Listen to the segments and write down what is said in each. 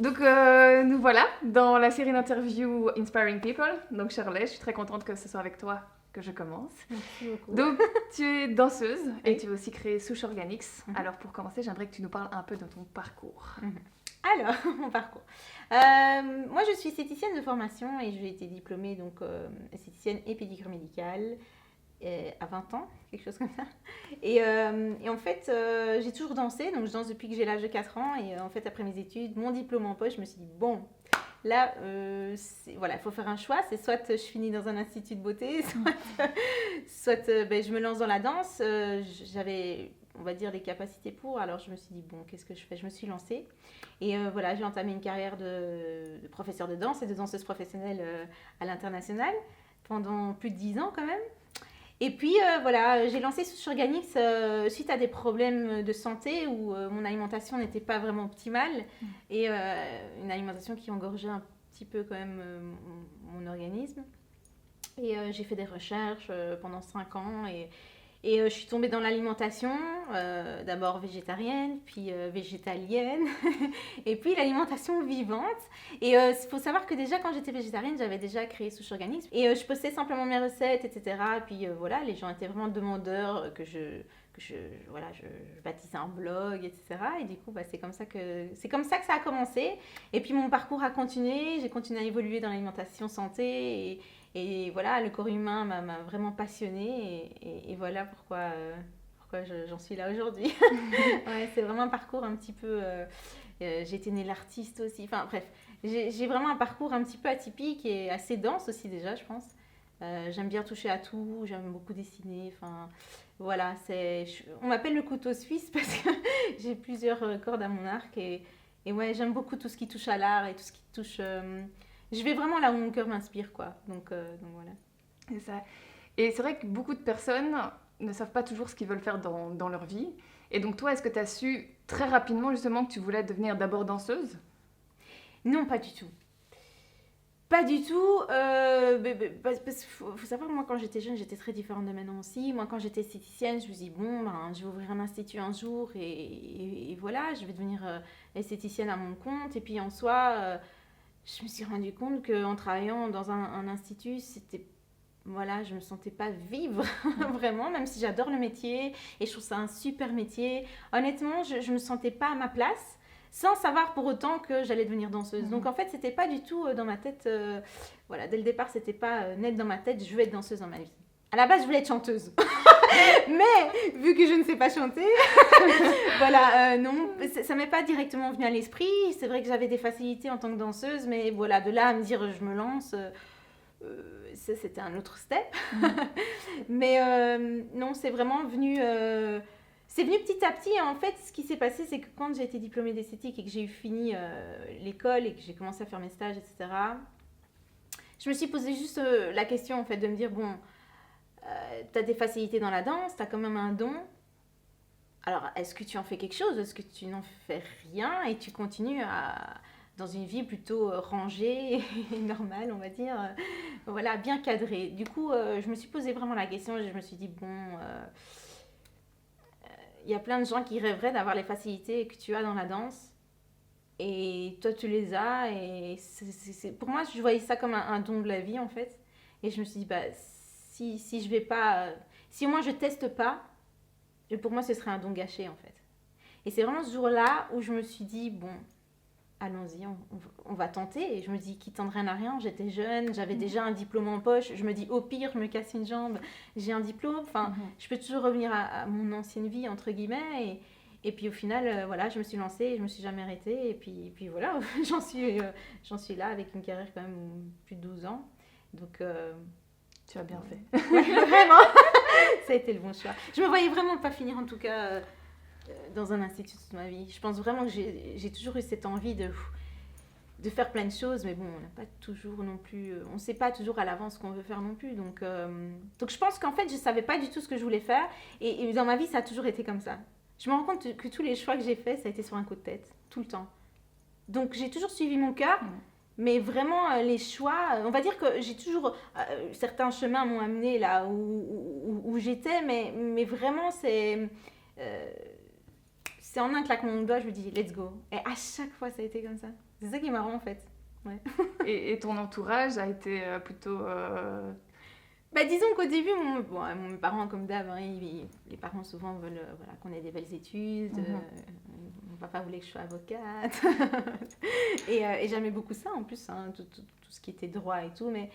Donc, nous voilà dans la série d'interviews Inspiring People. Donc, Shirley, je suis très contente que ce soit avec toi que je commence. Merci beaucoup. Donc, tu es danseuse et Oui. tu as aussi créé Souche Organics. Alors, pour commencer, j'aimerais que tu nous parles un peu de ton parcours. Alors, mon parcours. Moi, je suis esthéticienne de formation et j'ai été diplômée donc esthéticienne et pédicure médicale à 20 ans, quelque chose comme ça. Et en fait, j'ai toujours dansé, donc je danse depuis que j'ai l'âge de 4 ans. Et en fait, après mes études, mon diplôme en poche, je me suis dit, bon, là, voilà, il faut faire un choix. C'est soit je finis dans un institut de beauté, soit je me lance dans la danse. J'avais, on va dire, les capacités pour. Alors, je me suis dit, bon, qu'est-ce que je fais? Je me suis lancée. Et voilà, j'ai entamé une carrière de professeur de danse et de danseuse professionnelle à l'international pendant plus de 10 ans quand même. Et puis voilà, j'ai lancé Souche Organics suite à des problèmes de santé où mon alimentation n'était pas vraiment optimale et une alimentation qui engorgeait un petit peu quand même mon organisme. Et j'ai fait des recherches pendant 5 ans et je suis tombée dans l'alimentation, d'abord végétarienne, puis végétalienne, et puis l'alimentation vivante. Et il faut savoir que déjà, quand j'étais végétarienne, j'avais déjà créé Souche Organics. Et je postais simplement mes recettes, etc. Et puis voilà, les gens étaient vraiment demandeurs que je bâtissais un blog, etc. Et du coup, c'est comme ça que ça a commencé. Et puis mon parcours a continué, j'ai continué à évoluer dans l'alimentation santé et voilà, le corps humain m'a vraiment passionnée et voilà pourquoi j'en suis là aujourd'hui. Ouais, c'est vraiment un parcours un petit peu... j'ai été née l'artiste aussi, enfin bref, j'ai vraiment un parcours un petit peu atypique et assez dense aussi déjà, je pense. J'aime bien toucher à tout, j'aime beaucoup dessiner, enfin voilà, on m'appelle le couteau suisse parce que j'ai plusieurs cordes à mon arc et ouais, j'aime beaucoup tout ce qui touche à l'art et tout ce qui touche... je vais vraiment là où mon cœur m'inspire, quoi. Donc voilà. C'est ça. Et c'est vrai que beaucoup de personnes ne savent pas toujours ce qu'ils veulent faire dans leur vie. Et donc toi, est-ce que tu as su très rapidement justement que tu voulais devenir d'abord danseuse? Non, pas du tout. Pas du tout. Parce qu'il faut savoir, moi, quand j'étais jeune, j'étais très différente de maintenant aussi. Moi, quand j'étais esthéticienne, je me suis dit, bon, je vais ouvrir un institut un jour et voilà, je vais devenir esthéticienne à mon compte. Et puis, en soi, je me suis rendu compte qu'en travaillant dans un institut, c'était... Voilà, je me sentais pas vivre vraiment, même si j'adore le métier et je trouve ça un super métier. Honnêtement, je me sentais pas à ma place, sans savoir pour autant que j'allais devenir danseuse. Donc en fait, c'était pas du tout dans ma tête. Voilà, dès le départ, c'était pas net dans ma tête. Je veux être danseuse dans ma vie. À la base, je voulais être chanteuse. Mais vu que je ne sais pas chanter, voilà, non, ça m'est pas directement venu à l'esprit. C'est vrai que j'avais des facilités en tant que danseuse, mais voilà, de là à me dire je me lance. Ça, c'était un autre step. Mais non, c'est vraiment venu... c'est venu petit à petit. En fait, ce qui s'est passé, c'est que quand j'ai été diplômée d'esthétique et que j'ai fini l'école et que j'ai commencé à faire mes stages, etc., je me suis posé juste la question, en fait, de me dire, bon, t'as des facilités dans la danse, t'as quand même un don. Alors, est-ce que tu en fais quelque chose? Est-ce que tu n'en fais rien et tu continues dans une vie plutôt rangée et normale, on va dire, voilà, bien cadrée. Du coup, je me suis posé vraiment la question et je me suis dit, bon, il y a plein de gens qui rêveraient d'avoir les facilités que tu as dans la danse et toi, tu les as. Et pour moi, je voyais ça comme un don de la vie, en fait. Et je me suis dit, si je vais pas... si au moins je teste pas, pour moi, ce serait un don gâché, en fait. Et c'est vraiment ce jour-là où je me suis dit, bon... allons-y, on va tenter. Et je me dis, qui tente rien à rien, j'étais jeune, j'avais déjà un diplôme en poche. Je me dis, au pire, je me casse une jambe, j'ai un diplôme. Enfin, je peux toujours revenir à mon ancienne vie, entre guillemets. Et puis au final, voilà, je me suis lancée et je me suis jamais arrêtée. Et puis voilà, j'en suis là avec une carrière quand même plus de 12 ans. Donc... tu as bien fait. Ouais, vraiment, ça a été le bon choix. Je me voyais vraiment pas finir, en tout cas... dans un institut toute ma vie. Je pense vraiment que j'ai toujours eu cette envie de faire plein de choses, mais bon, on n'a pas toujours non plus... on ne sait pas toujours à l'avance ce qu'on veut faire non plus. Donc je pense qu'en fait, je ne savais pas du tout ce que je voulais faire. Et dans ma vie, ça a toujours été comme ça. Je me rends compte que tous les choix que j'ai faits, ça a été sur un coup de tête, tout le temps. Donc j'ai toujours suivi mon cœur, mais vraiment les choix... on va dire que j'ai toujours... certains chemins m'ont amené là où j'étais, mais vraiment, c'est en un claquement de doigts, je me dis let's go. Et à chaque fois, ça a été comme ça. C'est ça qui est marrant en fait. Ouais. Et ton entourage a été plutôt... Bah, disons qu'au début, mes parents, comme d'hab, hein, les parents souvent veulent voilà, qu'on ait des belles études. Mon papa voulait que je sois avocate. Et j'aimais beaucoup ça en plus, hein, tout ce qui était droit et tout. Mais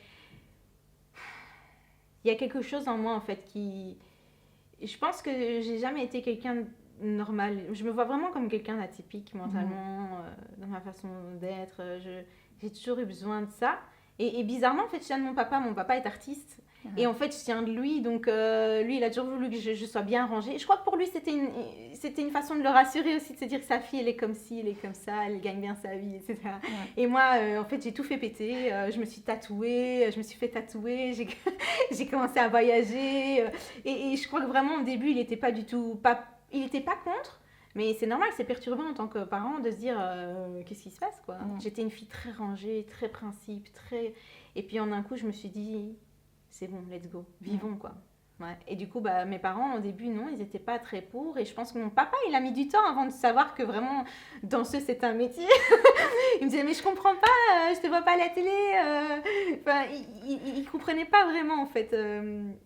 il y a quelque chose en moi en fait qui. Je pense que j'ai jamais été quelqu'un de normal. Je me vois vraiment comme quelqu'un d'atypique mentalement, dans ma façon d'être. J'ai toujours eu besoin de ça. Et bizarrement, en fait, je tiens de mon papa. Mon papa est artiste. Et en fait, je tiens de lui. Donc, lui, il a toujours voulu que je sois bien rangée. Et je crois que pour lui, c'était une façon de le rassurer aussi, de se dire que sa fille, elle est comme ci, elle est comme ça, elle gagne bien sa vie, etc. Ouais. Et moi, en fait, j'ai tout fait péter. Je me suis tatouée, je me suis fait tatouer. J'ai commencé à voyager. Et je crois que vraiment, au début, il n'était pas du tout... il n'était pas contre. Mais c'est normal, c'est perturbant en tant que parent de se dire qu'est-ce qui se passe, quoi. J'étais une fille très rangée, très principe, très... Et puis en un coup, je me suis dit, c'est bon, let's go, vivons, quoi. Ouais. Et du coup, bah, mes parents, au début, non, ils n'étaient pas très pour. Et je pense que mon papa, il a mis du temps avant de savoir que vraiment, danseuse, c'est un métier. Il me disait, mais je comprends pas, je te vois pas à la télé. Enfin, il comprenait pas vraiment, en fait,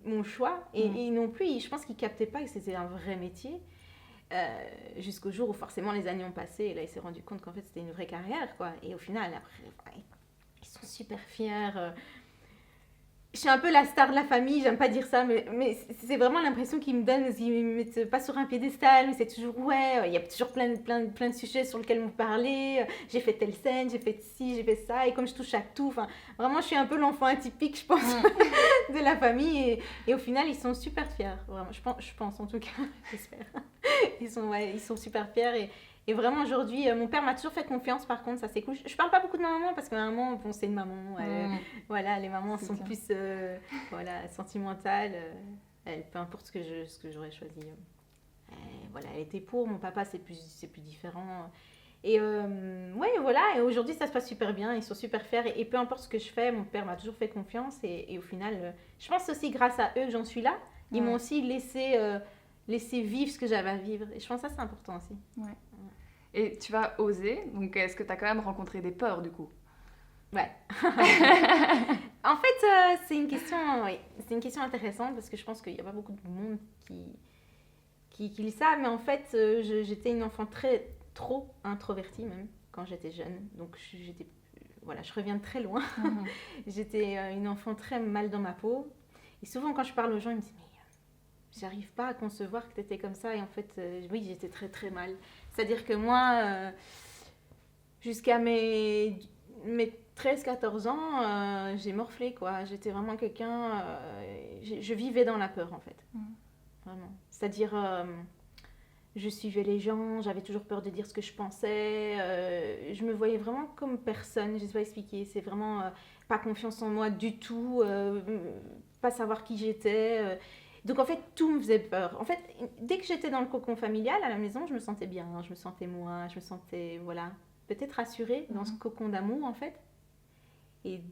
mon choix. Et non plus, je pense qu'il captait pas que c'était un vrai métier. Jusqu'au jour où forcément les années ont passé et là il s'est rendu compte qu'en fait c'était une vraie carrière, quoi. Et au final après ils sont super fiers. Je suis un peu la star de la famille, j'aime pas dire ça, mais c'est vraiment l'impression qu'ils me donnent, parce qu'ils me mettent pas sur un piédestal, mais c'est toujours ouais, il y a toujours plein de sujets sur lesquels me parler. J'ai fait telle scène, j'ai fait ci, j'ai fait ça, et comme je touche à tout, enfin vraiment je suis un peu l'enfant atypique, je pense, de la famille, et au final ils sont super fiers, vraiment, je pense en tout cas, j'espère. Ils sont super fiers et vraiment aujourd'hui, mon père m'a toujours fait confiance, par contre, ça c'est cool. Je parle pas beaucoup de ma maman parce que ma maman, bon, c'est une maman. Voilà, les mamans sont plus voilà, sentimentales. Peu importe ce que j'aurais choisi. Voilà, elle était pour. Mon papa, c'est plus différent. Et ouais, voilà. Et aujourd'hui, ça se passe super bien. Ils sont super fiers. Et peu importe ce que je fais, mon père m'a toujours fait confiance. Et au final, je pense aussi grâce à eux que j'en suis là. Ils m'ont aussi laissé vivre ce que j'avais à vivre. Et je pense que ça, c'est important aussi. Ouais. Et tu vas oser, donc est-ce que tu as quand même rencontré des peurs du coup? Ouais. En fait, c'est une question intéressante parce que je pense qu'il n'y a pas beaucoup de monde qui le savent. Mais en fait, j'étais une enfant trop introvertie même quand j'étais jeune. Donc je reviens de très loin. J'étais une enfant très mal dans ma peau. Et souvent quand je parle aux gens, ils me disent j'arrive pas à concevoir que tu étais comme ça. Et en fait, oui, j'étais très très mal. C'est-à-dire que moi, jusqu'à mes 13-14 ans, j'ai morflé, quoi. J'étais vraiment quelqu'un... je vivais dans la peur, en fait. Vraiment. C'est-à-dire, je suivais les gens, j'avais toujours peur de dire ce que je pensais. Je me voyais vraiment comme personne, je ne sais pas expliquer. C'est vraiment pas confiance en moi du tout, pas savoir qui j'étais... Donc en fait, tout me faisait peur. En fait, dès que j'étais dans le cocon familial, à la maison, je me sentais bien, je me sentais moi, je me sentais, voilà, peut-être rassurée dans ce cocon d'amour, en fait. Et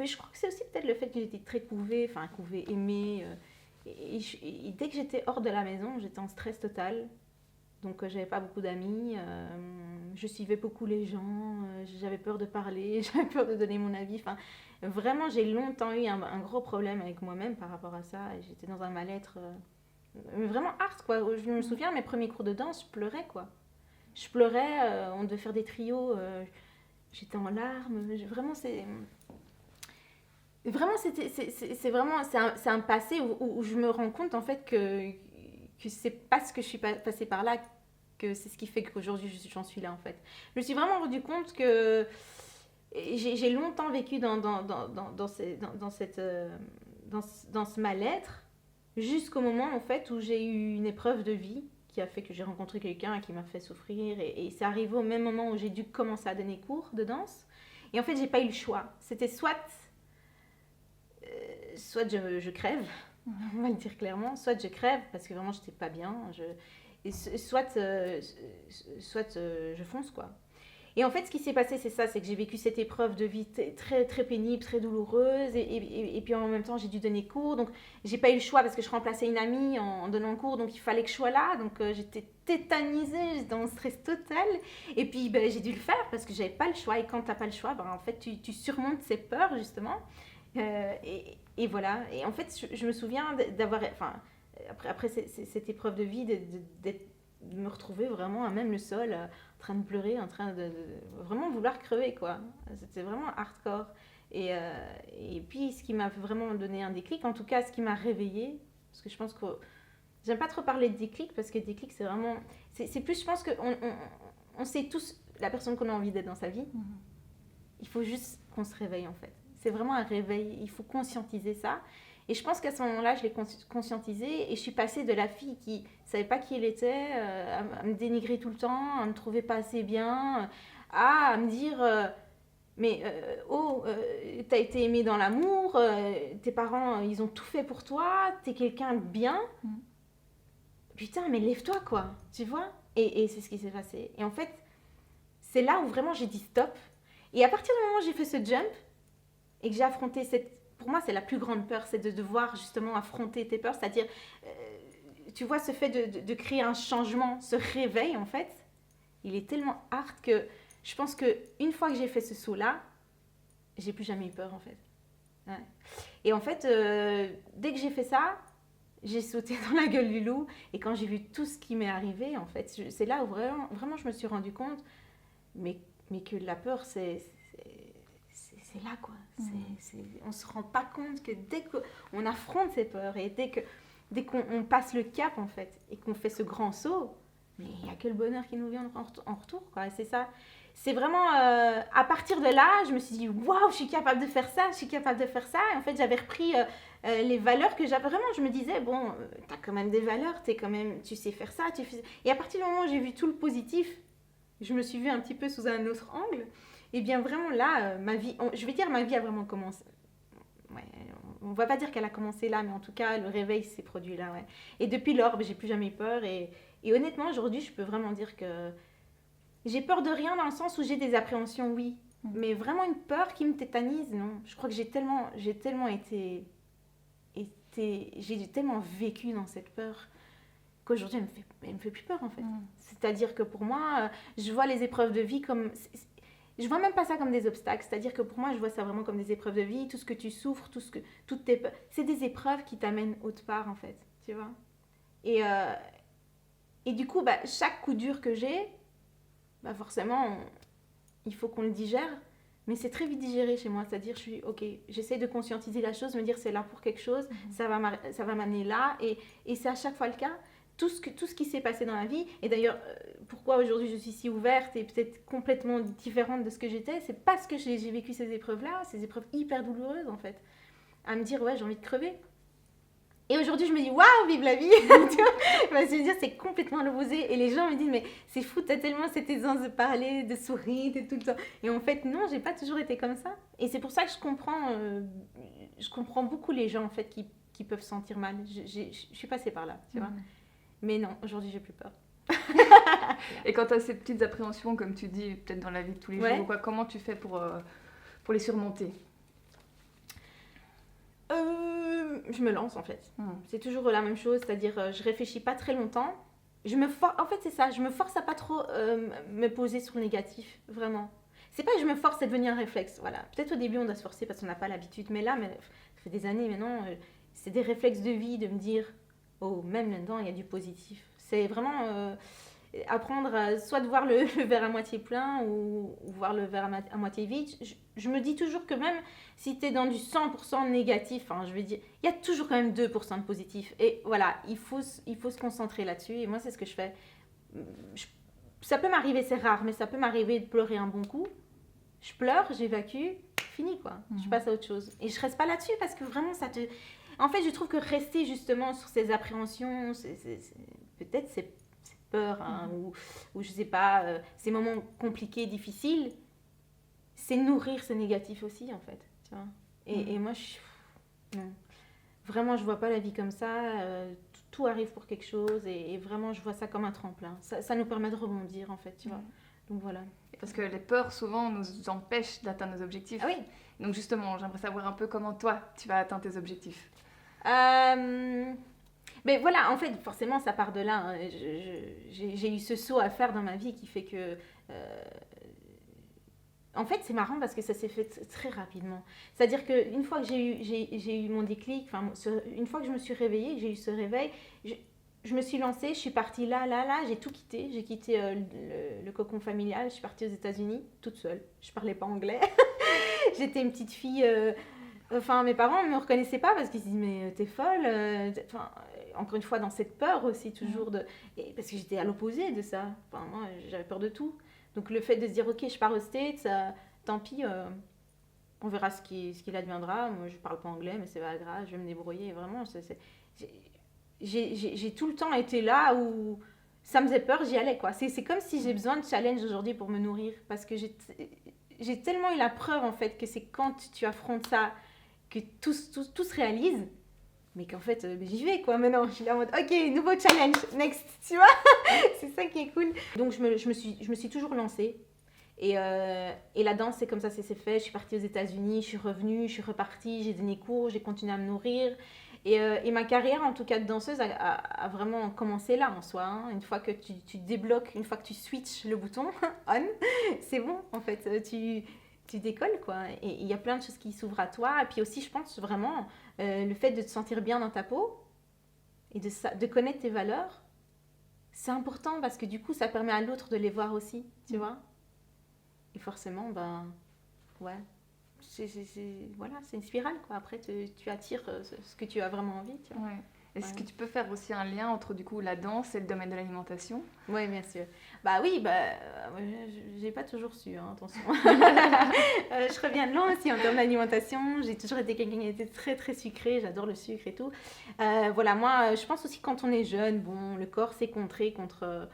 je crois que c'est aussi peut-être le fait que j'étais très couvée, aimée. Et dès que j'étais hors de la maison, j'étais en stress total. Donc j'avais pas beaucoup d'amis, je suivais beaucoup les gens, j'avais peur de parler, j'avais peur de donner mon avis. Enfin, vraiment, j'ai longtemps eu un gros problème avec moi-même par rapport à ça. Et j'étais dans un mal-être vraiment hard, quoi. Je me souviens, mes premiers cours de danse, je pleurais, quoi. Je pleurais, on devait faire des trios, j'étais en larmes. Vraiment, c'est un passé où je me rends compte, en fait, que c'est parce que je suis passée par là que c'est ce qui fait qu'aujourd'hui j'en suis là, en fait. Je me suis vraiment rendu compte que j'ai longtemps vécu dans ce mal-être jusqu'au moment, en fait, où j'ai eu une épreuve de vie qui a fait que j'ai rencontré quelqu'un qui m'a fait souffrir, et c'est arrivé au même moment où j'ai dû commencer à donner cours de danse. Et en fait, j'ai pas eu le choix. C'était soit je crève, on va le dire clairement, soit je crève parce que vraiment j'étais pas bien, soit je fonce, quoi. Et en fait, ce qui s'est passé, c'est ça, c'est que j'ai vécu cette épreuve de vie très, très pénible, très douloureuse. Et puis en même temps, j'ai dû donner cours. Donc, j'ai pas eu le choix parce que je remplaçais une amie en donnant cours. Donc, il fallait que je sois là. Donc, j'étais tétanisée, j'étais en stress total. Et puis, ben, j'ai dû le faire parce que j'avais pas le choix. Et quand t'as pas le choix, ben, en fait, tu surmontes ces peurs, justement. Et voilà. Et en fait, je me souviens d'avoir... Enfin, après cette épreuve de vie, de me retrouver vraiment à même le sol, en train de pleurer, en train de vraiment vouloir crever, quoi. C'était vraiment hardcore. Et puis, ce qui m'a vraiment donné un déclic, en tout cas, ce qui m'a réveillée, parce que je pense que j'aime pas trop parler de déclic, parce que déclic, c'est vraiment... C'est plus, je pense qu'on sait tous la personne qu'on a envie d'être dans sa vie. Il faut juste qu'on se réveille, en fait. C'est vraiment un réveil, il faut conscientiser ça. Et je pense qu'à ce moment-là, je l'ai conscientisé et je suis passée de la fille qui ne savait pas qui elle était, à me dénigrer tout le temps, à me trouver pas assez bien, à me dire t'as été aimée dans l'amour, tes parents, ils ont tout fait pour toi, t'es quelqu'un de bien. Putain, mais lève-toi, quoi, tu vois. Et c'est ce qui s'est passé. Et en fait, c'est là où vraiment j'ai dit stop. Et à partir du moment où j'ai fait ce jump et que j'ai affronté cette... Pour moi, c'est la plus grande peur, c'est de devoir justement affronter tes peurs. C'est-à-dire, tu vois, ce fait de créer un changement, ce réveil, en fait, il est tellement hard que je pense qu'une fois que j'ai fait ce saut-là, j'ai plus jamais eu peur, en fait. Ouais. Et en fait, dès que j'ai fait ça, j'ai sauté dans la gueule du loup. Et quand j'ai vu tout ce qui m'est arrivé, en fait, c'est là où vraiment je me suis rendu compte, mais que la peur, c'est là, quoi. On ne se rend pas compte que dès qu'on affronte ces peurs et dès qu'on passe le cap, en fait, et qu'on fait ce grand saut, mais il n'y a que le bonheur qui nous vient en retour, quoi. Et c'est ça. C'est vraiment, à partir de là, je me suis dit, waouh, je suis capable de faire ça, je suis capable de faire ça. Et en fait, j'avais repris les valeurs que j'avais vraiment. Je me disais, bon, tu as quand même des valeurs, tu sais faire ça, Et à partir du moment où j'ai vu tout le positif, je me suis vue un petit peu sous un autre angle. Et bien vraiment là, ma vie a vraiment commencé. Ouais, on ne va pas dire qu'elle a commencé là, mais en tout cas, le réveil s'est produit là. Ouais. Et depuis lors, j'ai plus jamais eu peur. Et honnêtement, aujourd'hui, je peux vraiment dire que j'ai peur de rien dans le sens où j'ai des appréhensions, oui. Mais vraiment une peur qui me tétanise, non. Je crois que j'ai tellement j'ai tellement vécu dans cette peur qu'aujourd'hui, elle me fait plus peur, en fait. C'est-à-dire que pour moi, je vois les épreuves de vie comme... Je vois même pas ça comme des obstacles. C'est-à-dire que pour moi, je vois ça vraiment comme des épreuves de vie. Tout ce que tu souffres, toutes tes peurs, c'est des épreuves qui t'amènent autre part, en fait. Tu vois. Et du coup, bah, chaque coup dur que j'ai, bah forcément, il faut qu'on le digère. Mais c'est très vite digéré chez moi. C'est-à-dire, j'essaie de conscientiser la chose, me dire c'est là pour quelque chose, ça va m'amener là. Et c'est à chaque fois le cas. Tout ce qui s'est passé dans la vie, et d'ailleurs, pourquoi aujourd'hui je suis si ouverte et peut-être complètement différente de ce que j'étais, c'est parce que j'ai vécu ces épreuves-là, ces épreuves hyper douloureuses en fait, à me dire, ouais, j'ai envie de crever. Et aujourd'hui, je me dis, waouh, vive la vie. Parce que je veux dire, c'est complètement l'opposé. Et les gens me disent, mais c'est fou, t'as tellement cette aisance de parler, de sourire, de tout le temps. Et en fait, non, j'ai pas toujours été comme ça. Et c'est pour ça que je comprends beaucoup les gens en fait qui peuvent se sentir mal. Je suis passée par là, tu vois. Mais non, aujourd'hui, j'ai plus peur. Et quand tu as ces petites appréhensions, comme tu dis, peut-être dans la vie de tous les jours, quoi, comment tu fais pour les surmonter ? Je me lance, en fait. C'est toujours la même chose, c'est-à-dire, je réfléchis pas très longtemps. En fait, c'est ça, je me force à pas trop me poser sur le négatif, vraiment. C'est pas que je me force à devenir un réflexe, voilà. Peut-être au début, on doit se forcer parce qu'on n'a pas l'habitude, mais là, ça fait des années maintenant, c'est des réflexes de vie de me dire... Oh, même là-dedans, il y a du positif. C'est vraiment apprendre soit de voir le verre à moitié plein ou voir le verre à moitié vide. Je me dis toujours que même si tu es dans du 100% négatif, hein, je vais dire, il y a toujours quand même 2% de positif. Et voilà, il faut se concentrer là-dessus. Et moi, c'est ce que je fais. Ça peut m'arriver, c'est rare, mais ça peut m'arriver de pleurer un bon coup. Je pleure, j'évacue, fini quoi. Je passe à autre chose. Et je reste pas là-dessus parce que vraiment, ça te... En fait, je trouve que rester justement sur ces appréhensions, peut-être ces peurs, hein, ou je sais pas, ces moments compliqués, difficiles, c'est nourrir ce négatif aussi, en fait. Tu vois. Et moi, non. Vraiment, je vois pas la vie comme ça. Tout arrive pour quelque chose, et vraiment, je vois ça comme un tremplin. Ça nous permet de rebondir, en fait, tu vois. Donc voilà. Parce que les peurs, souvent, nous empêchent d'atteindre nos objectifs. Ah oui. Donc justement, j'aimerais savoir un peu comment toi, tu vas atteindre tes objectifs. Mais voilà, en fait, forcément, ça part de là. Hein. J'ai eu ce saut à faire dans ma vie qui fait que... En fait, c'est marrant parce que ça s'est fait très rapidement. C'est-à-dire qu'une fois que j'ai eu mon déclic, une fois que je me suis réveillée, que j'ai eu ce réveil, je me suis lancée, je suis partie là, j'ai tout quitté. J'ai quitté le cocon familial, je suis partie aux États-Unis toute seule. Je parlais pas anglais. J'étais une petite fille... Enfin, mes parents ne me reconnaissaient pas parce qu'ils se disent mais t'es folle. Encore une fois, dans cette peur aussi, toujours parce que j'étais à l'opposé de ça. Enfin, moi, j'avais peur de tout. Donc, le fait de se dire ok, je pars aux States, tant pis, on verra ce qu'il adviendra. Moi, je parle pas anglais, mais c'est pas grave, je vais me débrouiller. Vraiment, j'ai tout le temps été là où ça me faisait peur, j'y allais quoi. C'est comme si j'ai besoin de challenge aujourd'hui pour me nourrir parce que j'ai tellement eu la preuve en fait que c'est quand tu affrontes ça que tout se réalise, mais qu'en fait, j'y vais quoi maintenant. Je suis là en mode, ok, nouveau challenge, next, tu vois. C'est ça qui est cool. Donc je me suis toujours lancée. Et la danse, c'est comme ça, c'est fait. Je suis partie aux États-Unis, je suis revenue, je suis repartie, j'ai donné cours, j'ai continué à me nourrir. Et ma carrière, en tout cas de danseuse, a vraiment commencé là en soi. Hein. Une fois que tu débloques, une fois que tu switches le bouton on, c'est bon en fait. Tu décolles quoi. Et il y a plein de choses qui s'ouvrent à toi. Et puis aussi, je pense vraiment, le fait de te sentir bien dans ta peau et de connaître tes valeurs, c'est important parce que du coup, ça permet à l'autre de les voir aussi, tu vois. Et forcément, ben, ouais, voilà, c'est une spirale quoi. Après, tu attires ce que tu as vraiment envie, tu vois. Ouais. Est-ce que tu peux faire aussi un lien entre du coup la danse et le domaine de l'alimentation? Oui, bien sûr. Bah oui, j'ai pas toujours su, hein, attention. Je reviens de loin aussi en termes d'alimentation. J'ai toujours été quelqu'un qui était très très sucré. J'adore le sucre et tout. Voilà, moi, je pense aussi que quand on est jeune, bon, le corps s'est contré contre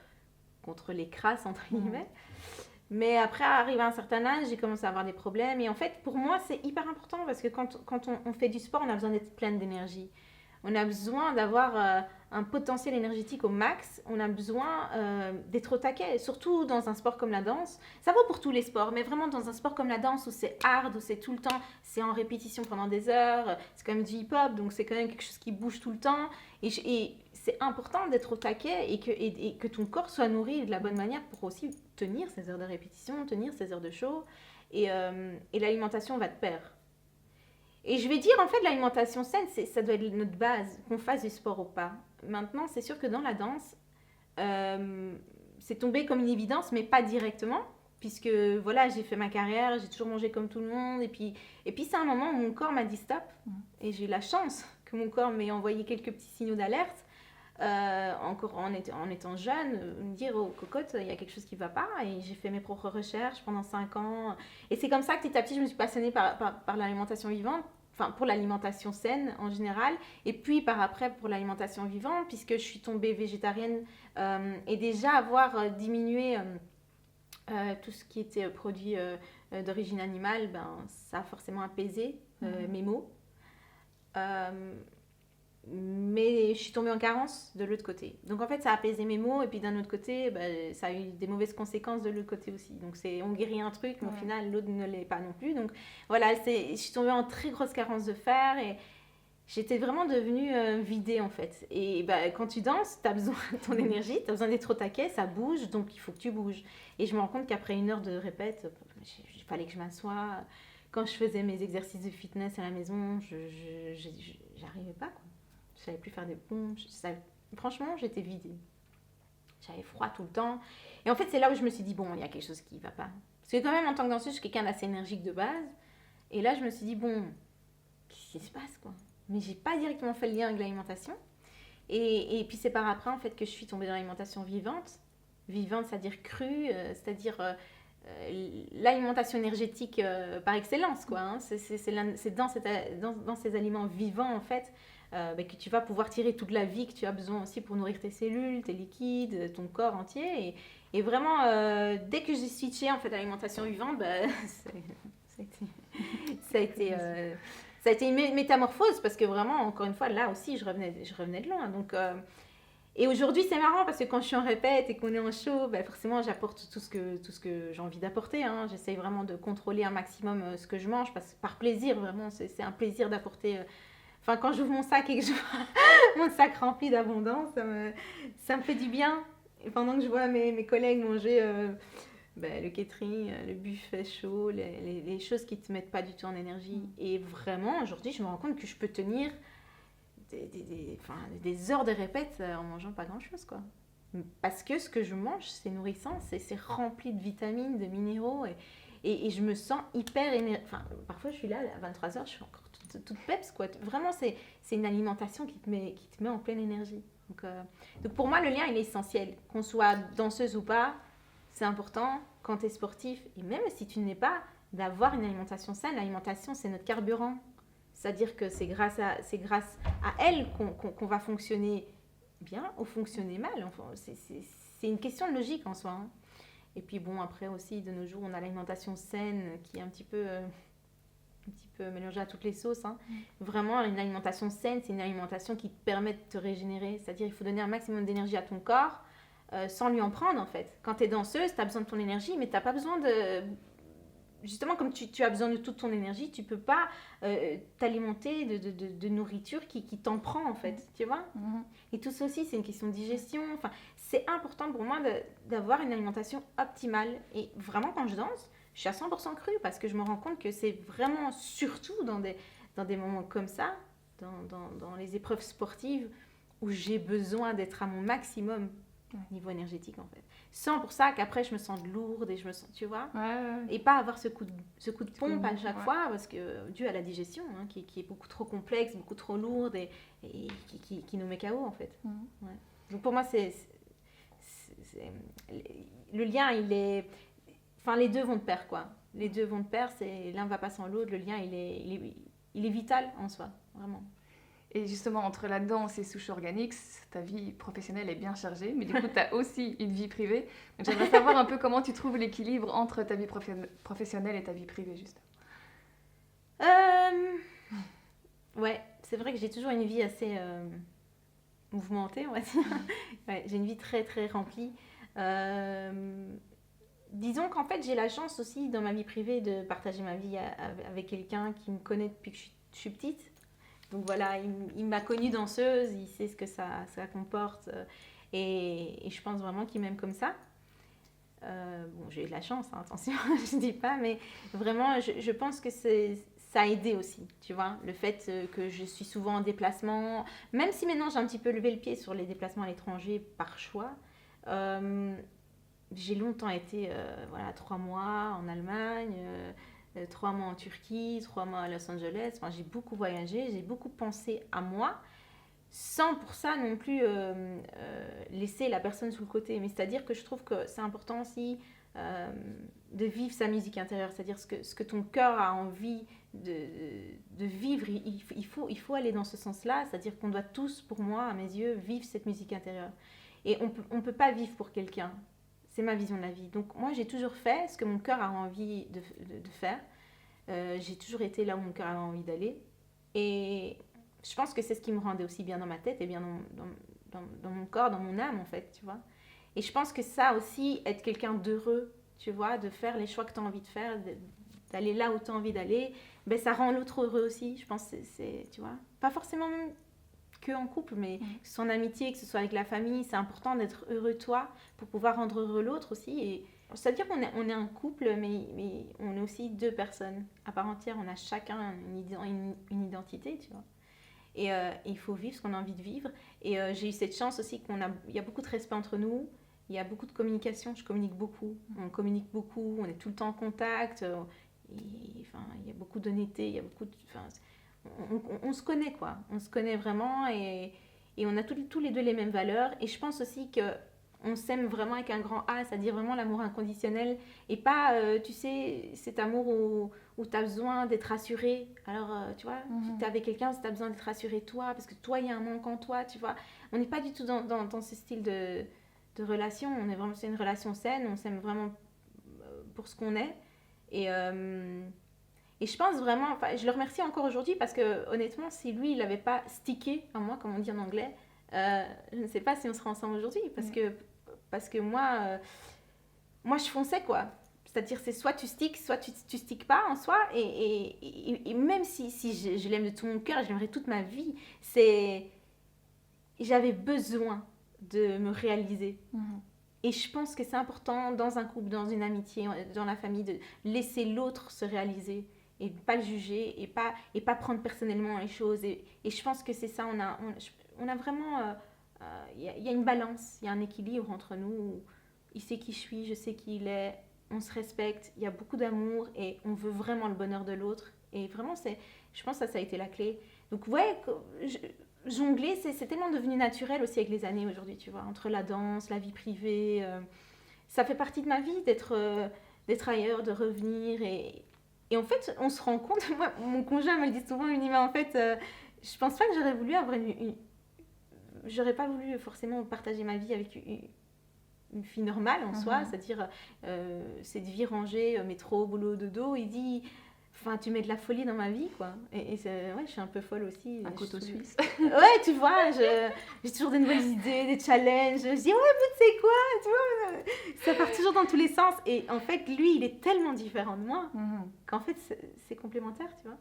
les crasses entre guillemets. Mais après, arrivé à un certain âge, j'ai commencé à avoir des problèmes. Et en fait, pour moi, c'est hyper important parce que quand on fait du sport, on a besoin d'être pleine d'énergie. On a besoin d'avoir un potentiel énergétique au max. On a besoin d'être au taquet, surtout dans un sport comme la danse. Ça vaut pour tous les sports, mais vraiment dans un sport comme la danse où c'est hard, où c'est tout le temps, c'est en répétition pendant des heures. C'est quand même du hip-hop, donc c'est quand même quelque chose qui bouge tout le temps. Et c'est important d'être au taquet et que ton corps soit nourri de la bonne manière pour aussi tenir ces heures de répétition, tenir ces heures de show. Et l'alimentation va de pair. Et je vais dire, en fait, l'alimentation saine, ça doit être notre base, qu'on fasse du sport ou pas. Maintenant, c'est sûr que dans la danse, c'est tombé comme une évidence, mais pas directement. Puisque, voilà, j'ai fait ma carrière, j'ai toujours mangé comme tout le monde. Et puis c'est un moment où mon corps m'a dit stop. Et j'ai eu la chance que mon corps m'ait envoyé quelques petits signaux d'alerte. Encore en étant jeune, me dire, oh, cocotte, il y a quelque chose qui ne va pas. Et j'ai fait mes propres recherches pendant 5 ans. Et c'est comme ça que petit à petit, je me suis passionnée par l'alimentation vivante. Enfin, pour l'alimentation saine en général, et puis par après pour l'alimentation vivante, puisque je suis tombée végétarienne et déjà avoir diminué tout ce qui était produit d'origine animale, ben, ça a forcément apaisé mes maux. Mais je suis tombée en carence de l'autre côté. Donc en fait, ça a apaisé mes maux, et puis d'un autre côté, ça a eu des mauvaises conséquences de l'autre côté aussi. Donc on guérit un truc, mais au final, l'autre ne l'est pas non plus. Donc voilà, je suis tombée en très grosse carence de fer, et j'étais vraiment devenue vidée en fait. Et quand tu danses, tu as besoin de ton énergie, tu as besoin d'être au taquet, ça bouge, donc il faut que tu bouges. Et je me rends compte qu'après 1 heure de répète, il fallait que je m'assoie. Quand je faisais mes exercices de fitness à la maison, j'arrivais pas quoi. Je savais plus faire des pompes. Franchement, j'étais vidée. J'avais froid tout le temps. Et en fait, c'est là où je me suis dit, bon, il y a quelque chose qui ne va pas. Parce que quand même, en tant que danseuse, je suis quelqu'un d'assez énergique de base. Et là, je me suis dit, bon, qu'est-ce qui se passe, quoi? Mais j'ai pas directement fait le lien avec l'alimentation. Et puis c'est par après, en fait, que je suis tombée dans l'alimentation vivante. Vivante, c'est-à-dire crue, c'est-à-dire l'alimentation énergétique par excellence, quoi. Hein. C'est dans ces aliments vivants, en fait, que tu vas pouvoir tirer toute la vie que tu as besoin aussi pour nourrir tes cellules, tes liquides, ton corps entier. Et vraiment, dès que j'ai switché en fait, à l'alimentation vivante, ça a été une métamorphose parce que vraiment, encore une fois, là aussi, je revenais de loin. Donc, Et aujourd'hui, c'est marrant parce que quand je suis en répète et qu'on est en show, ben forcément, j'apporte tout ce que j'ai envie d'apporter. Hein. J'essaye vraiment de contrôler un maximum ce que je mange parce que par plaisir, vraiment, c'est un plaisir d'apporter. Enfin, quand j'ouvre mon sac et que je vois mon sac rempli d'abondance, ça me fait du bien. Et pendant que je vois mes collègues manger le catering, le buffet chaud, les choses qui ne te mettent pas du tout en énergie. Et vraiment, aujourd'hui, je me rends compte que je peux tenir des heures de répète en mangeant pas grand-chose, quoi. Parce que ce que je mange, c'est nourrissant, c'est rempli de vitamines, de minéraux, et je me sens hyper Enfin, parfois, je suis là à 23h, je suis encore toute peps, quoi. Vraiment, c'est une alimentation qui te met en pleine énergie. Donc pour moi, le lien, il est essentiel. Qu'on soit danseuse ou pas, c'est important quand tu es sportif, et même si tu n'es pas, d'avoir une alimentation saine. L'alimentation, c'est notre carburant. C'est-à-dire que c'est grâce à elle qu'on va fonctionner bien ou fonctionner mal. Enfin, c'est une question de logique en soi. Hein. Et puis bon, après aussi, de nos jours, on a l'alimentation saine qui est un petit peu mélangée à toutes les sauces. Hein. Vraiment, une alimentation saine, c'est une alimentation qui te permet de te régénérer. C'est-à-dire qu'il faut donner un maximum d'énergie à ton corps sans lui en prendre, en fait. Quand tu es danseuse, tu as besoin de ton énergie, mais tu n'as pas besoin de... Justement, comme tu as besoin de toute ton énergie, tu ne peux pas t'alimenter de nourriture qui t'en prend, en fait, tu vois. Et tout ça aussi, c'est une question de digestion. Enfin, c'est important pour moi d'avoir une alimentation optimale. Et vraiment, quand je danse, je suis à 100% crue parce que je me rends compte que c'est vraiment, surtout dans des moments comme ça, dans les épreuves sportives, où j'ai besoin d'être à mon maximum niveau énergétique, en fait. Sans pour ça qu'après je me sens lourde et je me sens, tu vois, et pas avoir ce coup de pompe à chaque fois parce que dû à la digestion qui est beaucoup trop complexe, beaucoup trop lourde et qui nous met KO, en fait. Donc pour moi le lien, il est, enfin les deux vont de pair, quoi. Les deux vont de pair, c'est l'un va pas sans l'autre. Le lien, il est vital en soi, vraiment. Et justement, entre la danse et Sushi Organics, ta vie professionnelle est bien chargée, mais du coup, tu as aussi une vie privée. Donc, j'aimerais savoir un peu comment tu trouves l'équilibre entre ta vie professionnelle et ta vie privée, juste. Ouais, c'est vrai que j'ai toujours une vie assez mouvementée, on va dire. Ouais, j'ai une vie très, très remplie. Disons qu'en fait, j'ai la chance aussi, dans ma vie privée, de partager ma vie avec quelqu'un qui me connaît depuis que je suis petite. Donc voilà, il m'a connue danseuse, il sait ce que ça comporte et je pense vraiment qu'il m'aime comme ça. Bon, j'ai eu de la chance, hein, attention, je ne dis pas, mais vraiment, je pense que ça a aidé aussi, tu vois, le fait que je suis souvent en déplacement, même si maintenant j'ai un petit peu levé le pied sur les déplacements à l'étranger par choix. J'ai longtemps été 3 mois en Allemagne, 3 mois en Turquie, 3 mois à Los Angeles. Enfin, j'ai beaucoup voyagé, j'ai beaucoup pensé à moi, sans pour ça non plus laisser la personne sous le côté. Mais c'est-à-dire que je trouve que c'est important aussi de vivre sa musique intérieure, c'est-à-dire ce que ton cœur a envie de vivre. Il faut aller dans ce sens-là, c'est-à-dire qu'on doit tous, pour moi, à mes yeux, vivre cette musique intérieure. Et on ne peut pas vivre pour quelqu'un. C'est ma vision de la vie. Donc moi, j'ai toujours fait ce que mon cœur a envie de faire. J'ai toujours été là où mon cœur avait envie d'aller. Et je pense que c'est ce qui me rendait aussi bien dans ma tête et bien dans mon corps, dans mon âme, en fait, tu vois. Et je pense que ça aussi, être quelqu'un d'heureux, tu vois, de faire les choix que tu as envie de faire, d'aller là où tu as envie d'aller, ben ça rend l'autre heureux aussi. Je pense que c'est, tu vois, pas forcément que en couple, mais que ce soit en amitié, que ce soit avec la famille, c'est important d'être heureux toi pour pouvoir rendre heureux l'autre aussi. Et c'est-à-dire qu'on est un couple, mais on est aussi deux personnes à part entière. On a chacun une identité, tu vois. Et il faut vivre ce qu'on a envie de vivre. Et j'ai eu cette chance aussi il y a beaucoup de respect entre nous. Il y a beaucoup de communication. Je communique beaucoup. On communique beaucoup. On est tout le temps en contact. Il y a beaucoup d'honnêteté. Il y a beaucoup de... on se connaît, quoi. On se connaît vraiment et on a tous les deux les mêmes valeurs. Et je pense aussi qu'on s'aime vraiment avec un grand A, c'est-à-dire vraiment l'amour inconditionnel et pas, tu sais, cet amour où tu as besoin d'être rassuré. Alors, tu vois, tu es avec quelqu'un, tu as besoin d'être rassuré toi, parce que toi, il y a un manque en toi, tu vois. On n'est pas du tout dans ce style de relation. C'est une relation saine, on s'aime vraiment pour ce qu'on est. Et je pense vraiment, je le remercie encore aujourd'hui parce que honnêtement, si lui, il n'avait pas stické, en moi, comme on dit en anglais, je ne sais pas si on sera ensemble aujourd'hui parce que moi je fonçais quoi. C'est-à-dire c'est soit tu sticks, soit tu sticks pas en soi. Et même si je l'aime de tout mon cœur, je l'aimerais toute ma vie, j'avais besoin de me réaliser. Et je pense que c'est important dans un couple, dans une amitié, dans la famille, de laisser l'autre se réaliser et ne pas le juger et pas prendre personnellement les choses. Et je pense que c'est ça, on a vraiment... Il y a une balance, il y a un équilibre entre nous. Il sait qui je suis, je sais qui il est, on se respecte, il y a beaucoup d'amour et on veut vraiment le bonheur de l'autre. Et vraiment, je pense que ça a été la clé. Donc ouais, jongler, c'est tellement devenu naturel aussi avec les années aujourd'hui, tu vois, entre la danse, la vie privée. Ça fait partie de ma vie d'être ailleurs, de revenir. Et en fait, on se rend compte, moi, mon conjoint me le dit souvent, il me dit, mais en fait, je pense pas que j'aurais voulu avoir j'aurais pas voulu forcément partager ma vie avec une fille normale en soi, c'est-à-dire cette vie rangée, métro, boulot, dodo. Il dit, enfin, tu mets de la folie dans ma vie, quoi. Et ouais, je suis un peu folle aussi. Un couteau suisse. Ouais, tu vois, j'ai toujours des nouvelles idées, des challenges. Je dis, ouais, mais tu sais quoi, tu vois, ça part toujours dans tous les sens. Et en fait, lui, il est tellement différent de moi qu'en fait, c'est complémentaire, tu vois.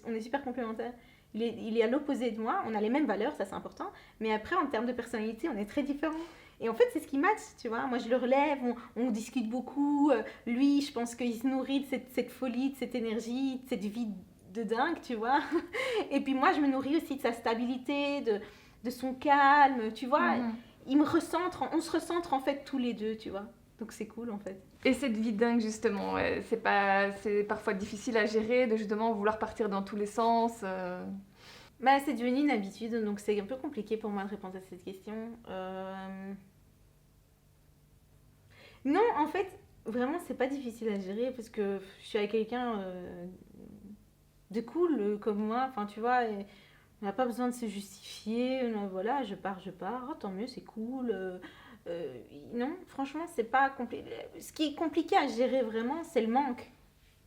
On est super complémentaires. Il est à l'opposé de moi, on a les mêmes valeurs, ça c'est important, mais après en termes de personnalité, on est très différents. Et en fait, c'est ce qui match, tu vois. Moi, je le relève, on discute beaucoup. Lui, je pense qu'il se nourrit de cette folie, de cette énergie, de cette vie de dingue, tu vois. Et puis moi, je me nourris aussi de sa stabilité, de son calme, tu vois. On se recentre en fait tous les deux, tu vois. Donc c'est cool en fait. Et cette vie dingue justement, c'est parfois difficile à gérer de justement vouloir partir dans tous les sens. Bah, c'est devenu une habitude, donc c'est un peu compliqué pour moi de répondre à cette question. Non, en fait, vraiment, c'est pas difficile à gérer parce que je suis avec quelqu'un de cool comme moi. Enfin, tu vois, on n'a pas besoin de se justifier. Voilà, je pars. Oh, tant mieux, c'est cool. Non, franchement, c'est pas compliqué. Ce qui est compliqué à gérer vraiment, c'est le manque.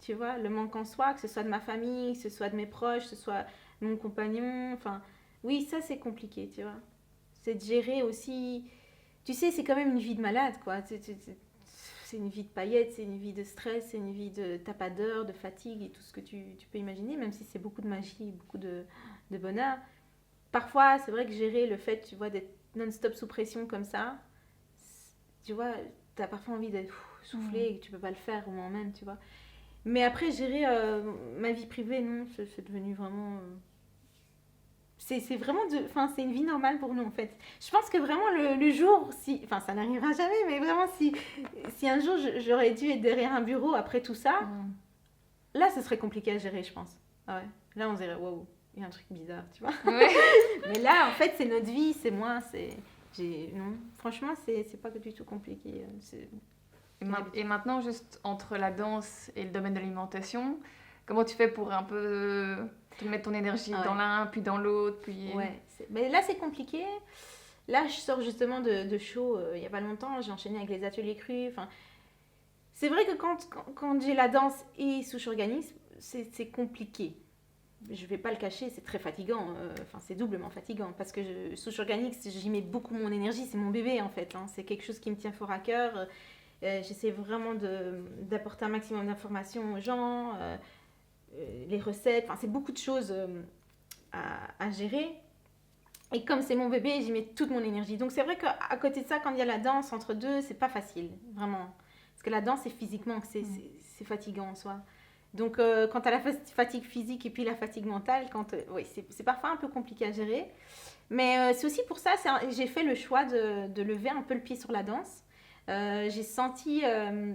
Tu vois, le manque en soi, que ce soit de ma famille, que ce soit de mes proches, que ce soit de mon compagnon. Enfin, oui, ça, c'est compliqué, tu vois. C'est de gérer aussi. Tu sais, c'est quand même une vie de malade, quoi. C'est une vie de paillettes, c'est une vie de stress, c'est une vie de t'as pas d'heures, de fatigue et tout ce que tu peux imaginer, même si c'est beaucoup de magie, beaucoup de bonheur. Parfois, c'est vrai que gérer le fait, tu vois, d'être non-stop sous pression comme ça, tu vois, t'as parfois envie d'être soufflé et que tu peux pas le faire au moment même, tu vois. Mais après, gérer ma vie privée, non, c'est devenu vraiment... C'est vraiment c'est une vie normale pour nous en fait. Je pense que vraiment le jour, enfin ça n'arrivera jamais, mais vraiment si un jour j'aurais dû être derrière un bureau après tout ça, là ce serait compliqué à gérer, je pense. Ah ouais. Là on dirait waouh, il y a un truc bizarre, tu vois. Ouais. Mais là en fait c'est notre vie, c'est moi, non, franchement c'est pas du tout compliqué. Et maintenant juste entre la danse et le domaine de l'alimentation, comment tu fais pour un peu te mettre ton énergie dans l'un, puis dans l'autre, puis... Ouais, mais là c'est compliqué. Là je sors justement de show il n'y a pas longtemps, j'ai enchaîné avec les ateliers crus. Enfin, c'est vrai que quand j'ai la danse et Souche Organisme, c'est compliqué. Je ne vais pas le cacher, c'est très fatigant. Enfin, c'est doublement fatigant parce que Souche Organisme, j'y mets beaucoup mon énergie, c'est mon bébé en fait. Hein. C'est quelque chose qui me tient fort à cœur. J'essaie vraiment d'apporter un maximum d'informations aux gens. Les recettes, enfin c'est beaucoup de choses à gérer. Et comme c'est mon bébé, j'y mets toute mon énergie. Donc c'est vrai qu'à côté de ça, quand il y a la danse entre deux, c'est pas facile, vraiment. Parce que la danse, c'est physiquement que c'est fatigant en soi. Donc quand tu as la fatigue physique et puis la fatigue mentale, oui, c'est parfois un peu compliqué à gérer. Mais c'est aussi pour ça, j'ai fait le choix de lever un peu le pied sur la danse. J'ai senti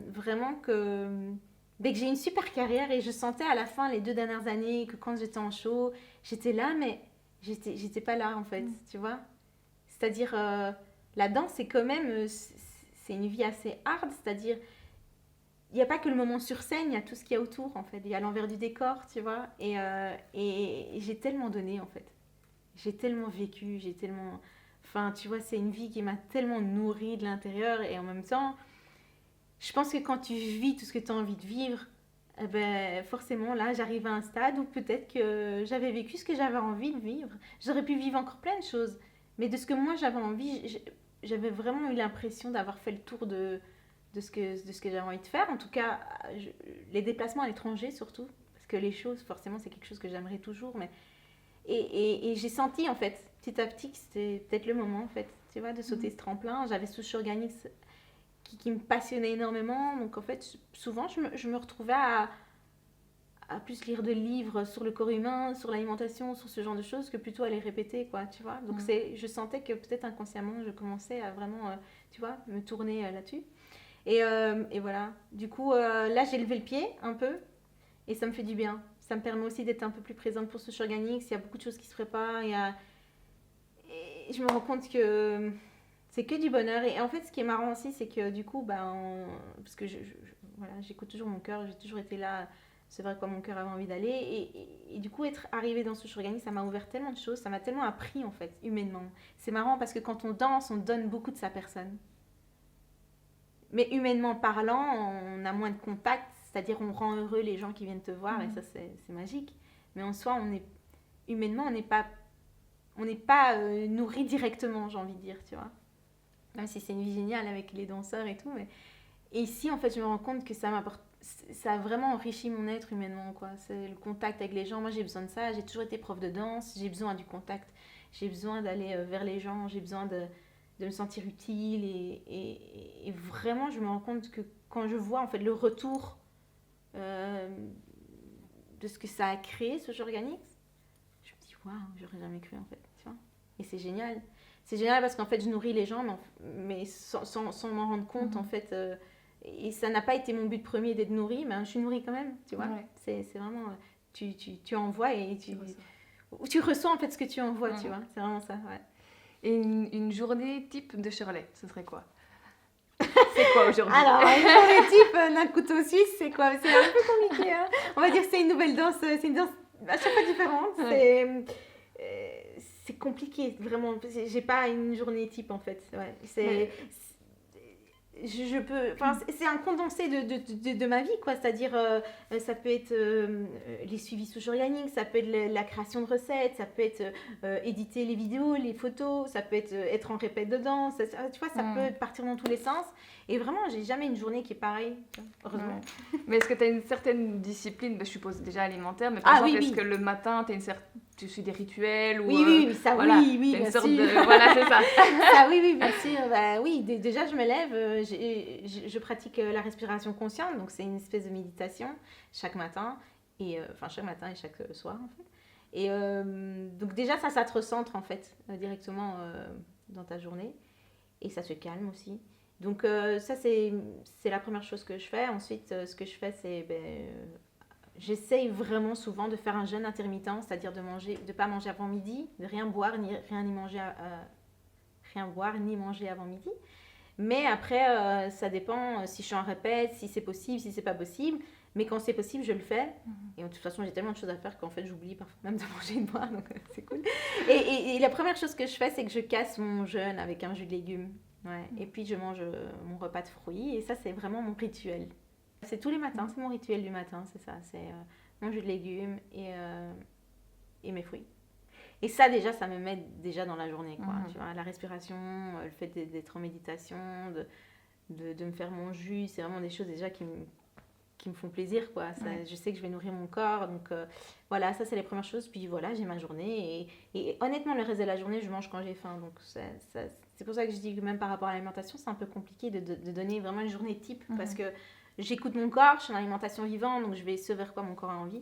vraiment que... que j'ai une super carrière et je sentais à la fin, les 2 dernières années, que quand j'étais en show, j'étais là, mais j'étais pas là en fait, tu vois. C'est-à-dire, la danse, c'est quand même, c'est une vie assez hard, c'est-à-dire, il n'y a pas que le moment sur scène, il y a tout ce qu'il y a autour en fait, il y a l'envers du décor, tu vois. Et j'ai tellement donné en fait. J'ai tellement vécu, Enfin, tu vois, c'est une vie qui m'a tellement nourrie de l'intérieur et en même temps... Je pense que quand tu vis tout ce que tu as envie de vivre, eh ben, forcément, là, j'arrive à un stade où peut-être que j'avais vécu ce que j'avais envie de vivre. J'aurais pu vivre encore plein de choses. Mais de ce que moi j'avais envie, j'avais vraiment eu l'impression d'avoir fait le tour de ce que j'avais envie de faire. En tout cas, les déplacements à l'étranger surtout, parce que les choses, forcément, c'est quelque chose que j'aimerais toujours. Mais et j'ai senti en fait, petit à petit, que c'était peut-être le moment en fait, tu vois, de sauter ce tremplin. J'avais Souche Organique qui me passionnait énormément. Donc en fait, souvent, je me retrouvais à plus lire de livres sur le corps humain, sur l'alimentation, sur ce genre de choses, que plutôt à les répéter, quoi, tu vois. Donc je sentais que peut-être inconsciemment, je commençais à vraiment, tu vois, me tourner là-dessus. Et voilà. Du coup, là, j'ai levé le pied un peu et ça me fait du bien. Ça me permet aussi d'être un peu plus présente pour Souche Organique. Il y a beaucoup de choses qui se préparent. Et je me rends compte que c'est que du bonheur. Et en fait, ce qui est marrant aussi, c'est que du coup, parce que voilà, j'écoute toujours mon cœur, j'ai toujours été là. C'est vrai quoi, mon cœur avait envie d'aller. Et du coup, être arrivée dans Souche Organique, ça m'a ouvert tellement de choses. Ça m'a tellement appris, en fait, humainement. C'est marrant parce que quand on danse, on donne beaucoup de sa personne. Mais humainement parlant, on a moins de contact. C'est-à-dire, on rend heureux les gens qui viennent te voir. Et ça, c'est magique. Mais en soi, humainement, on n'est pas nourri directement, j'ai envie de dire, tu vois. Même si c'est une vie géniale avec les danseurs et tout. Et ici, en fait, je me rends compte que ça a vraiment enrichi mon être humainement, quoi. C'est le contact avec les gens. Moi, j'ai besoin de ça. J'ai toujours été prof de danse. J'ai besoin du contact. J'ai besoin d'aller vers les gens. J'ai besoin de me sentir utile. Et vraiment, je me rends compte que quand je vois, en fait, le retour de ce que ça a créé, ce jeu organique, je me dis, waouh, j'aurais jamais cru, en fait, tu vois. Et c'est génial. C'est génial parce qu'en fait, je nourris les gens, mais sans m'en rendre compte, en fait. Et ça n'a pas été mon but premier d'être nourrie, mais je suis nourrie quand même, tu vois. Ouais. C'est vraiment... Tu envoies et tu ressens en fait ce que tu envoies, tu vois. C'est vraiment ça, ouais. Et une journée type de Shirley, ce serait quoi? C'est quoi aujourd'hui? Alors, une journée type d'un couteau suisse, c'est quoi? C'est un peu compliqué, hein. On va dire que c'est une nouvelle danse, c'est une danse à chaque fois différente. Ouais. C'est compliqué, vraiment. J'ai pas une journée type, en fait. Ouais, je peux, c'est un condensé de ma vie, quoi. C'est-à-dire, ça peut être les suivis Souche Organique, ça peut être la création de recettes, ça peut être éditer les vidéos, les photos, ça peut être en répète de danse, tu vois, ça peut partir dans tous les sens. Et vraiment, j'ai jamais une journée qui est pareille, heureusement. Ouais. Mais est-ce que tu as une certaine discipline, je suppose déjà alimentaire, mais par exemple, est-ce que le matin, tu suis des rituels ou, oui, ça, voilà, oui, bien une sorte sûr. Voilà, c'est ça. Ça, oui, bien sûr. Oui, déjà, je me lève, je pratique la respiration consciente, donc c'est une espèce de méditation chaque matin, chaque matin et chaque soir, en fait. Et donc déjà, ça te recentre, en fait, directement dans ta journée, et ça te calme aussi. Donc ça, c'est la première chose que je fais. Ensuite, ce que je fais, c'est... j'essaye vraiment souvent de faire un jeûne intermittent, c'est-à-dire de pas manger avant midi, de rien boire ni manger avant midi. Mais après, ça dépend si je suis en répète, si c'est possible, si c'est pas possible. Mais quand c'est possible, je le fais. Et de toute façon, j'ai tellement de choses à faire qu'en fait, j'oublie parfois même de manger et de boire, donc c'est cool. Et la première chose que je fais, c'est que je casse mon jeûne avec un jus de légumes. Ouais. Et puis, je mange mon repas de fruits. Et ça, c'est vraiment mon rituel. C'est tous les matins, c'est mon rituel du matin, c'est ça. C'est mon jus de légumes et mes fruits. Et ça, déjà, ça me met déjà dans la journée, quoi. Tu vois, la respiration, le fait d'être en méditation, de me faire mon jus, c'est vraiment des choses déjà qui me font plaisir, quoi. Ça, je sais que je vais nourrir mon corps, donc voilà, ça, c'est les premières choses. Puis voilà, j'ai ma journée. Et honnêtement, le reste de la journée, je mange quand j'ai faim. Donc c'est pour ça que je dis que même par rapport à l'alimentation, c'est un peu compliqué de donner vraiment une journée type, parce que j'écoute mon corps, je suis en alimentation vivante, donc je vais ce vers quoi mon corps a envie.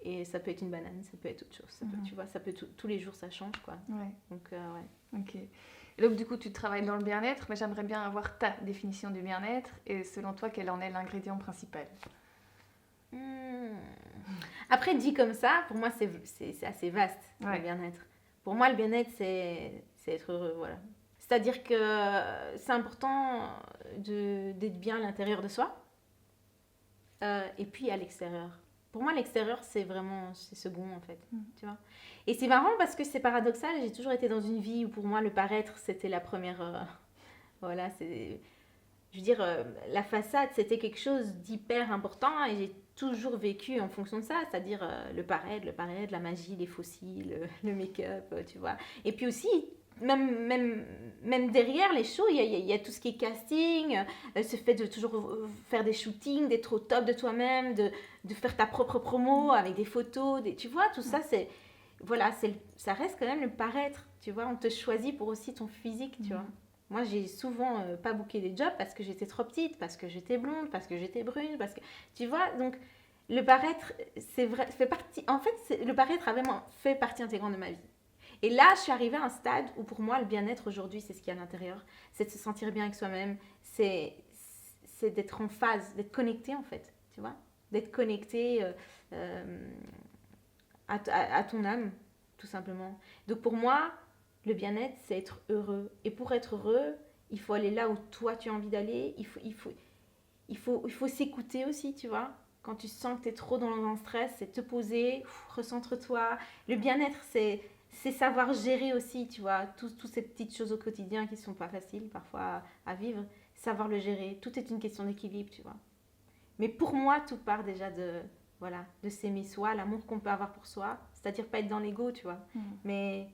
Et ça peut être une banane, ça peut être autre chose. Tu vois, ça peut tous les jours, ça change, quoi. Ouais. Donc, ouais. Ok. Et donc, du coup, tu travailles dans le bien-être, mais j'aimerais bien avoir ta définition du bien-être. Et selon toi, quel en est l'ingrédient principal? Après, dit comme ça, pour moi, c'est assez vaste, le bien-être. Pour moi, le bien-être, c'est être heureux, voilà. C'est-à-dire que c'est important d'être bien à l'intérieur de soi et puis à l'extérieur. Pour moi, l'extérieur, c'est second, en fait, tu vois. Et c'est marrant parce que c'est paradoxal. J'ai toujours été dans une vie où, pour moi, le paraître, c'était la première... voilà, je veux dire, la façade, c'était quelque chose d'hyper important et j'ai toujours vécu en fonction de ça, c'est-à-dire le paraître, la magie, les fossiles, le make-up, tu vois. Et puis aussi, même derrière les shows, il y a tout ce qui est casting, ce fait de toujours faire des shootings, d'être au top de toi-même, de faire ta propre promo avec des photos, tu vois, tout ça, ça reste quand même le paraître, tu vois, on te choisit pour aussi ton physique, tu vois. Moi, j'ai souvent pas booké des jobs parce que j'étais trop petite, parce que j'étais blonde, parce que j'étais brune, parce que, tu vois, donc le paraître, c'est vrai, fait partie, en fait, le paraître a vraiment fait partie intégrante de ma vie. Et là, je suis arrivée à un stade où pour moi, le bien-être aujourd'hui, c'est ce qu'il y a à l'intérieur. C'est de se sentir bien avec soi-même. C'est d'être en phase, d'être connecté en fait. Tu vois, d'être connecté à ton âme, tout simplement. Donc pour moi, le bien-être, c'est être heureux. Et pour être heureux, il faut aller là où toi, tu as envie d'aller. Il faut s'écouter aussi, tu vois. Quand tu sens que tu es trop dans un stress, c'est te poser, recentre-toi. Le bien-être, c'est savoir gérer aussi, tu vois, toutes ces petites choses au quotidien qui ne sont pas faciles parfois à vivre, savoir le gérer. Tout est une question d'équilibre, tu vois. Mais pour moi, tout part déjà de s'aimer soi, l'amour qu'on peut avoir pour soi, c'est-à-dire pas être dans l'ego, tu vois. Mais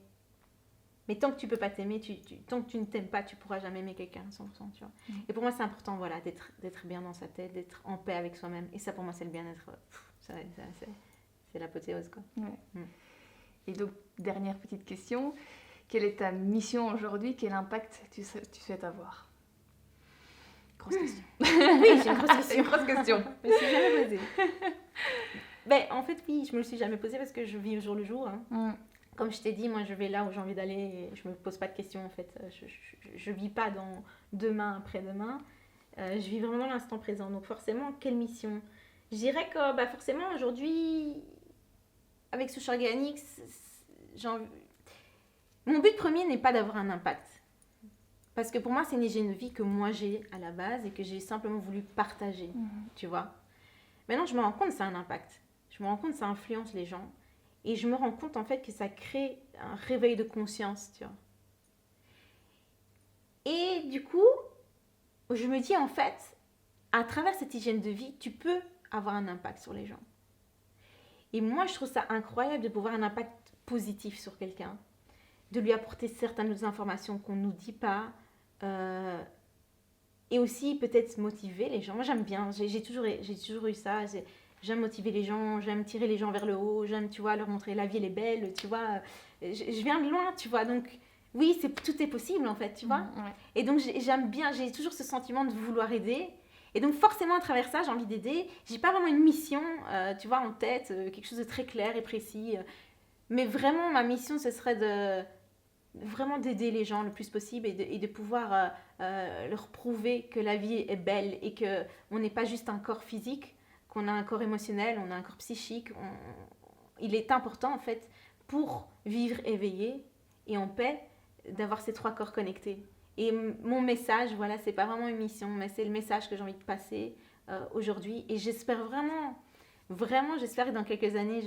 tant que tu peux pas t'aimer, tant que tu ne t'aimes pas, tu pourras jamais aimer quelqu'un à 100%, tu vois. Et pour moi, c'est important, voilà, d'être bien dans sa tête, d'être en paix avec soi-même. Et ça, pour moi, c'est le bien-être. C'est l'apothéose, quoi. Ouais. Et donc, dernière petite question. Quelle est ta mission aujourd'hui? Quel impact tu souhaites avoir? Grosse question. Oui, c'est une grosse question. Une grosse question. Je me suis jamais posée. En fait, oui, je me le suis jamais posée parce que je vis au jour le jour. Hein. Comme je t'ai dit, moi, je vais là où j'ai envie d'aller et je me pose pas de questions, en fait. Je vis pas dans demain, après-demain. Je vis vraiment l'instant présent. Donc, forcément, quelle mission? Je dirais que, forcément, aujourd'hui, avec Souche Organique, mon but premier n'est pas d'avoir un impact. Parce que pour moi, c'est une hygiène de vie que moi j'ai à la base et que j'ai simplement voulu partager, tu vois. Maintenant, je me rends compte que ça a un impact. Je me rends compte que ça influence les gens. Et je me rends compte, en fait, que ça crée un réveil de conscience, tu vois. Et du coup, je me dis, en fait, à travers cette hygiène de vie, tu peux avoir un impact sur les gens. Et moi, je trouve ça incroyable de pouvoir avoir un impact positif sur quelqu'un, de lui apporter certaines informations qu'on ne nous dit pas, et aussi peut-être motiver les gens. Moi, j'aime bien, j'ai toujours eu ça, j'aime motiver les gens, j'aime tirer les gens vers le haut, j'aime, tu vois, leur montrer la vie, elle est belle, tu vois. Je viens de loin, tu vois, donc oui, tout est possible, en fait, tu vois. Ouais. Et donc, j'aime bien, j'ai toujours ce sentiment de vouloir aider. Et donc, forcément, à travers ça, j'ai envie d'aider. J'ai pas vraiment une mission, tu vois, en tête, quelque chose de très clair et précis. Mais vraiment, ma mission, ce serait vraiment d'aider les gens le plus possible et de pouvoir leur prouver que la vie est belle et qu'on n'est pas juste un corps physique, qu'on a un corps émotionnel, on a un corps psychique. Il est important, en fait, pour vivre éveillé et en paix, d'avoir ces 3 corps connectés. Et mon message, voilà, c'est pas vraiment une mission, mais c'est le message que j'ai envie de passer aujourd'hui. Et j'espère vraiment, j'espère que dans quelques années,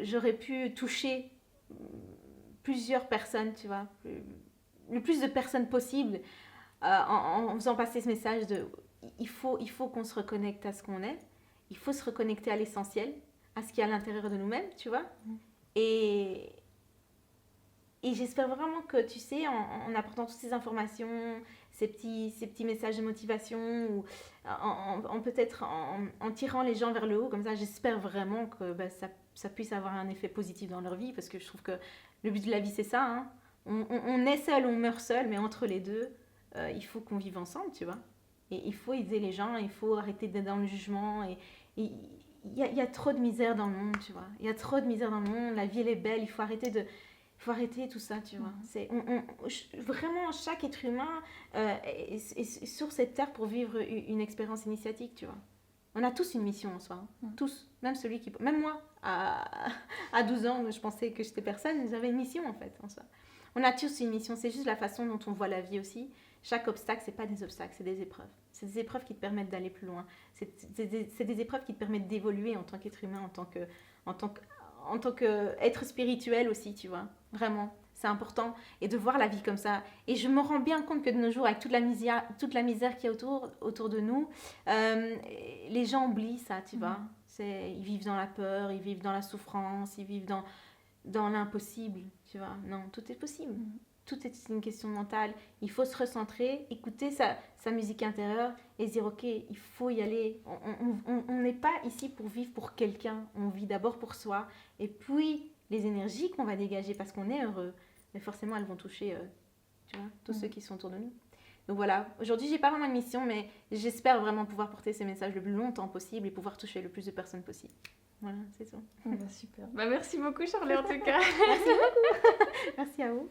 j'aurais pu toucher plusieurs personnes, tu vois, le plus de personnes possible en faisant passer ce message de il faut qu'on se reconnecte à ce qu'on est, il faut se reconnecter à l'essentiel, à ce qu'il y a à l'intérieur de nous-mêmes, tu vois. Et j'espère vraiment que, tu sais, en apportant toutes ces informations, ces petits messages de motivation, ou peut-être en tirant les gens vers le haut, comme ça, j'espère vraiment que ça puisse avoir un effet positif dans leur vie, parce que je trouve que le but de la vie, c'est ça. Hein. On est seul, on meurt seul, mais entre les deux, il faut qu'on vive ensemble, tu vois. Et il faut aider les gens, il faut arrêter d'être dans le jugement. Et il y a trop de misère dans le monde, tu vois. Il y a trop de misère dans le monde, la vie, elle est belle, il faut arrêter tout ça, tu vois. Vraiment, chaque être humain est sur cette terre pour vivre une expérience initiatique, tu vois. On a tous une mission en soi, hein. Tous. Même moi, à 12 ans, je pensais que j'étais personne, j'avais une mission en fait en soi. On a tous une mission, c'est juste la façon dont on voit la vie aussi. Chaque obstacle, c'est pas des obstacles, c'est des épreuves. C'est des épreuves qui te permettent d'aller plus loin. C'est des épreuves qui te permettent d'évoluer en tant qu'être humain, en tant qu'être spirituel aussi, tu vois. Vraiment, c'est important. Et de voir la vie comme ça. Et je me rends bien compte que de nos jours, avec toute la misère qu'il y a autour de nous, les gens oublient ça, tu vois. Ils vivent dans la peur, ils vivent dans la souffrance, ils vivent dans l'impossible, Tu vois, non, tout est possible. Tout est une question mentale. Il faut se recentrer, écouter sa musique intérieure et se dire, ok, il faut y aller. On n'est pas ici pour vivre pour quelqu'un. On vit d'abord pour soi. Et puis, les énergies qu'on va dégager parce qu'on est heureux, mais forcément, elles vont toucher tu vois, tous ceux qui sont autour de nous. Donc voilà, aujourd'hui, j'ai pas vraiment de mission, mais j'espère vraiment pouvoir porter ces messages le plus longtemps possible et pouvoir toucher le plus de personnes possible. Voilà, c'est tout. Super. Merci beaucoup, Charlie, en tout cas. Merci beaucoup. Merci à vous.